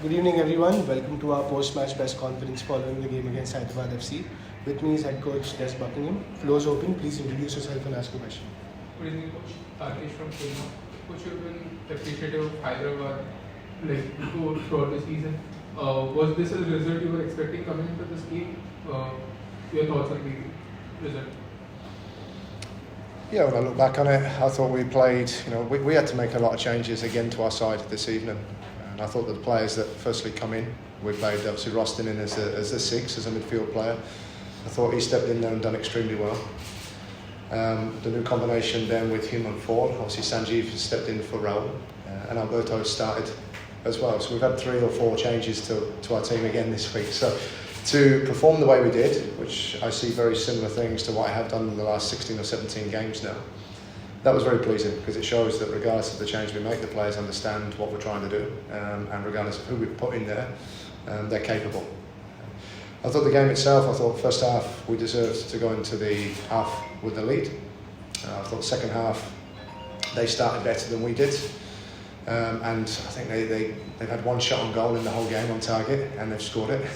Good evening, everyone. Welcome to our post-match press conference following the game against Hyderabad FC. With me is head coach Des Buckingham. Floor's open. Please introduce yourself and ask a question. Good evening, Coach. Rakesh from Pune. Coach, you've been appreciative of Hyderabad throughout the season. Was this a result you were expecting coming into this game? Your thoughts on the result? Yeah, when I look back on it, I thought we played, we had to make a lot of changes again to our side this evening. And I thought that the players that firstly come in, we played obviously Rostin in as a six, as a midfield player. I thought he stepped in there and done extremely well. The new combination then with him and Ford, obviously Sanjeev stepped in for Raul, and Alberto started as well. So we've had 3 or 4 changes to our team again this week. So to perform the way we did, which I see very similar things to what I have done in the last 16 or 17 games now, that was very pleasing because it shows that regardless of the change we make, the players understand what we're trying to do, and regardless of who we put in there, they're capable. I thought the game itself, first half we deserved to go into the half with the lead. I thought second half they started better than we did, and I think they've had 1 shot on goal in the whole game on target, and they've scored it.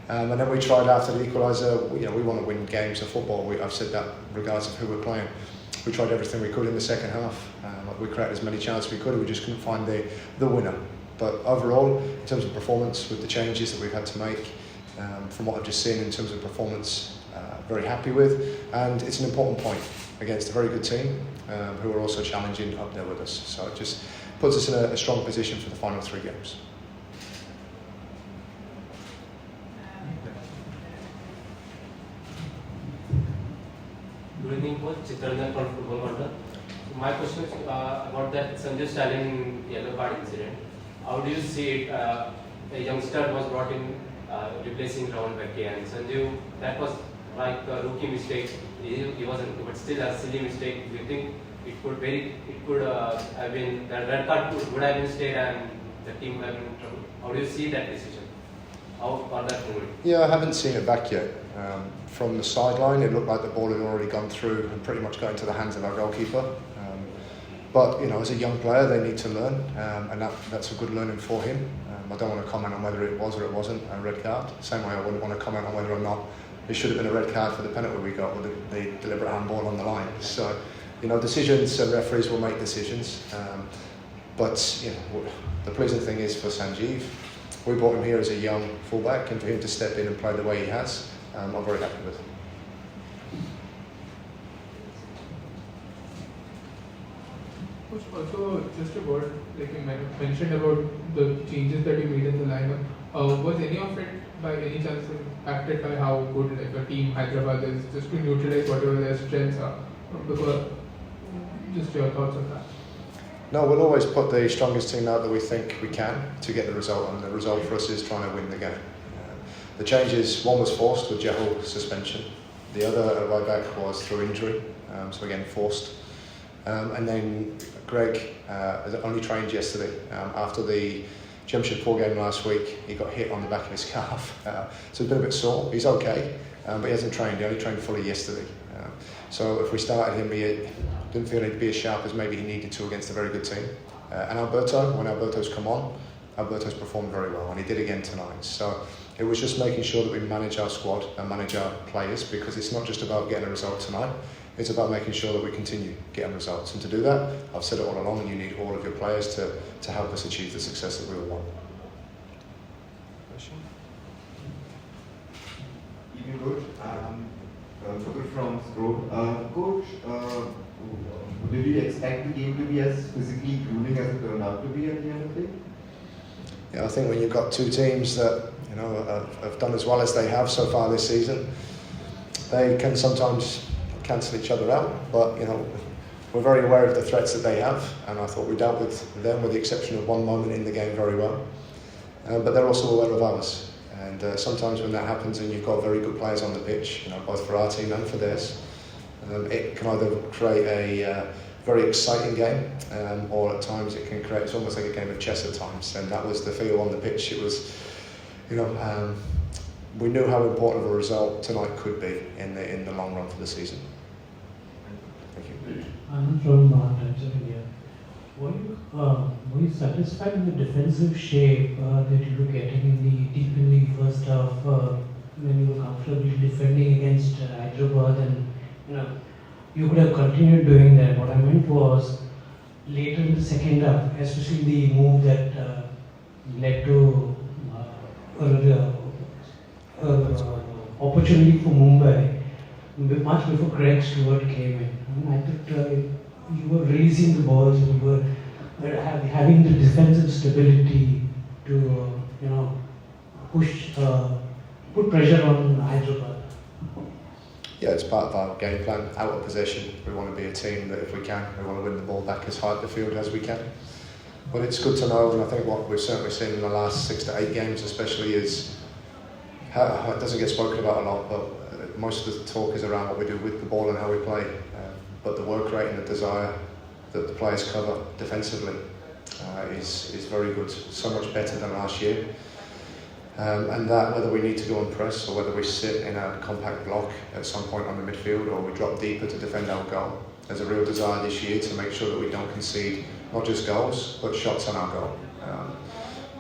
And then we tried after the equaliser. We want to win games of football. I've said that regardless of who we're playing. We tried everything we could in the second half. We created as many chances as we could. We just couldn't find the winner. But overall, in terms of performance, with the changes that we've had to make, from what I've just seen in terms of performance, very happy with. And it's an important point against a very good team who are also challenging up there with us. So it just puts us in a strong position for the final 3 games. Good evening, Coach. Chitranjan from Football Wonder. My question is about that Sanjay Stalin yellow card incident. How do you see it? A youngster was brought in replacing Raul Becky, and Sanjay, that was like a rookie mistake. He wasn't, but still a silly mistake. Do you think it could have been, the red card would have been stayed and the team would have been in trouble? How do you see that decision? How on that movie? Yeah, I haven't seen it back yet. From the sideline, it looked like the ball had already gone through and pretty much got into the hands of our goalkeeper. But as a young player, they need to learn, and that's a good learning for him. I don't want to comment on whether it was or it wasn't a red card. Same way I wouldn't want to comment on whether or not it should have been a red card for the penalty we got with the deliberate handball on the line. So, decisions, referees will make decisions. But the pleasing thing is for Sanjeev, we brought him here as a young fullback, and for him to step in and play the way he has, I'm very happy with. Coach, also just a word, like you mentioned about the changes that you made in the lineup. Was any of it by any chance impacted by how good a team Hyderabad is, just to neutralize whatever their strengths are? Because just your thoughts on that. No, we'll always put the strongest team out that we think we can to get the result, and the result for us is trying to win the game. The changes, one was forced with Jehul's suspension, the other at right back was through injury, so again forced. And then Greg only trained yesterday. After the Jamshedpur game last week, he got hit on the back of his calf, so he's been a bit sore. He's okay, but he hasn't trained. He only trained fully yesterday. So if we started him, he didn't feel he'd be as sharp as maybe he needed to against a very good team. And Alberto, when Alberto's come on, Alberto's performed very well, and he did again tonight. So it was just making sure that we manage our squad and manage our players, because it's not just about getting a result tonight, it's about making sure that we continue getting results. And to do that, I've said it all along, you need all of your players to help us achieve the success that we all want. Question? Evening, Coach. Coach from Scroll. Coach, did you expect the game to be as physically grueling as it turned out to be at the end of the day? Yeah, I think when you've got 2 teams that have done as well as they have so far this season, they can sometimes cancel each other out. But we're very aware of the threats that they have, and I thought we dealt with them, with the exception of one moment in the game, very well. But they're also aware of ours, and sometimes when that happens and you've got very good players on the pitch, both for our team and for theirs, it can either create a very exciting game, or at times it can create, it's almost like a game of chess at times, and that was the feel on the pitch. It was, we knew how important of a result tonight could be in the long run for the season. Thank you. I'm from Times of India. Were you satisfied with the defensive shape that you were getting deep in the first half when you were comfortably defending against Hyderabad, and you could have continued doing that? What I meant was later in the second half, especially the move that led to opportunity for Mumbai much before Craig Stewart came in. I thought you were releasing the balls, and you were having the defensive stability to put pressure on Hyderabad. Yeah, it's part of our game plan. Out of possession, we want to be a team that if we can, we want to win the ball back as high up the field as we can. But it's good to know, and I think what we've certainly seen in the last 6 to 8 games especially is how it doesn't get spoken about a lot, but most of the talk is around what we do with the ball and how we play. But the work rate and the desire that the players cover defensively is very good, so much better than last year. And that, whether we need to go and press or whether we sit in a compact block at some point on the midfield or we drop deeper to defend our goal, there's a real desire this year to make sure that we don't concede not just goals but shots on our goal.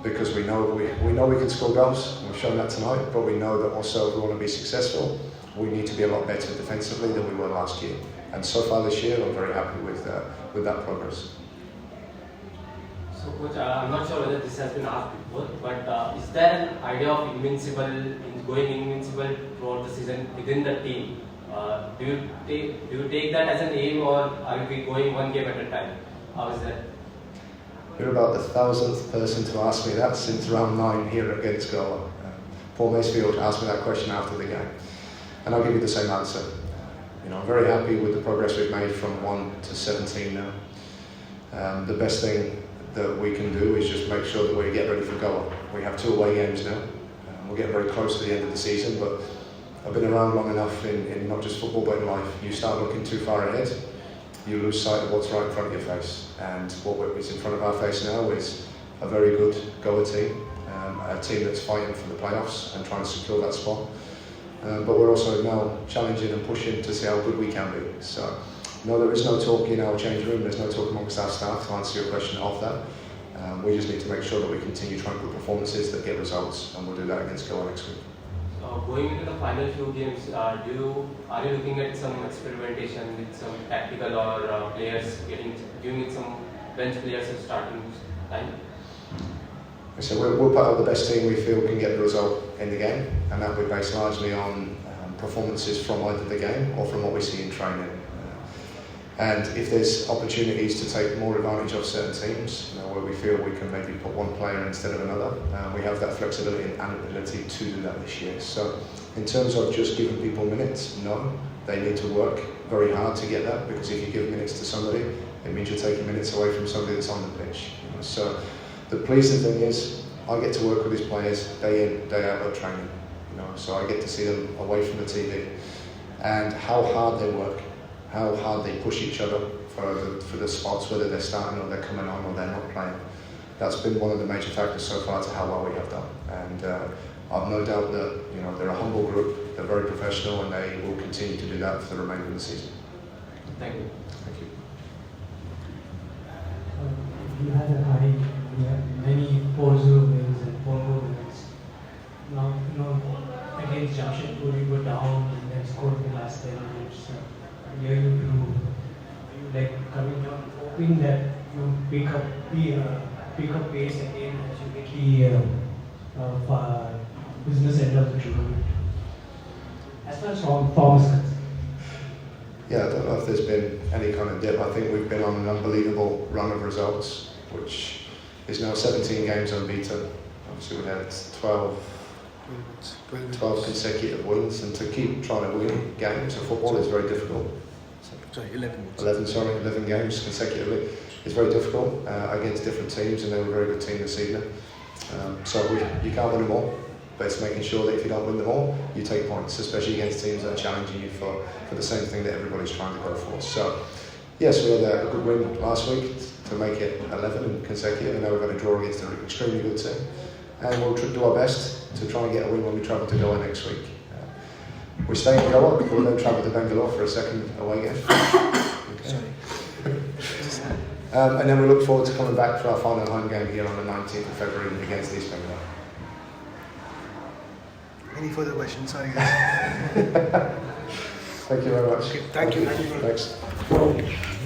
Because we know we can score goals, and we've shown that tonight, but we know that also if we want to be successful, we need to be a lot better defensively than we were last year. And so far this year, I'm very happy with that progress. So, Coach, I'm not sure whether this has been asked before, but is there an idea of going invincible throughout the season within the team? Do you take that as an aim, or are you going one game at a time? How is that? You're about the 1,000th person to ask me that since round 9 here against Goa. Paul Macefield asked me that question after the game, and I'll give you the same answer. I'm very happy with the progress we've made from 1 to 17 now. The best thing that we can do is just make sure that we get ready for Goa. We have 2 away games now. We'll get very close to the end of the season, but I've been around long enough in not just football but in life. You start looking too far ahead, you lose sight of what's right in front of your face. And what is in front of our face now is a very good Goa team, a team that's fighting for the playoffs and trying to secure that spot. But we're also now challenging and pushing to see how good we can be. So, no, there is no talk in our change room, there's no talk amongst our staff to answer your question of that. We just need to make sure that we continue trying to put performances that get results, and we'll do that against Goa next week. Going into the final few games, are you looking at some experimentation with some tactical or players giving it some bench players a starting time? So we'll put out the best team we feel can get the result in the game, and that will be based largely on performances from either the game or from what we see in training. And if there's opportunities to take more advantage of certain teams, where we feel we can maybe put one player instead of another, we have that flexibility and ability to do that this year. So in terms of just giving people minutes, no, they need to work very hard to get that, because if you give minutes to somebody, it means you're taking minutes away from somebody that's on the pitch. So the pleasing thing is, I get to work with these players day in, day out of training. So I get to see them away from the TV, and how hard they work, how hard they push each other for the spots, whether they're starting or they're coming on or they're not playing. That's been one of the major factors so far to how well we have done. And I've no doubt that they're a humble group, they're very professional, and they will continue to do that for the remainder of the season. Thank you. Thank you. You had many Porzo wins and Porvo wins. Now, against Jamshedpur you were down and then scored the last 10 minutes. Here you grew. Are you coming down, hoping that you pick up pace again as you get the business end of the tournament? As far as form is concerned. Yeah, I don't know if there's been any kind of dip. I think we've been on an unbelievable run of results, which is now 17 games unbeaten. Obviously we had 12 consecutive wins, and to keep trying to win games of football is very difficult. 11 games consecutively is very difficult against different teams, and they were a very good team this evening. So you can't win them all, but it's making sure that if you don't win them all, you take points, especially against teams that are challenging you for the same thing that everybody's trying to go for. So yes, we had a good win last week to make it 11 consecutive, and now we've had a draw against an extremely good team. And we'll do our best to try and get a win when we travel to Goa next week. We stay in Goa, we'll then travel to Bangalore for a second away game. Okay. And then we look forward to coming back for our final home game here on the 19th of February against East Bengal. Any further questions? Sorry, guys. Thank you very much. Okay, thank you. Thanks.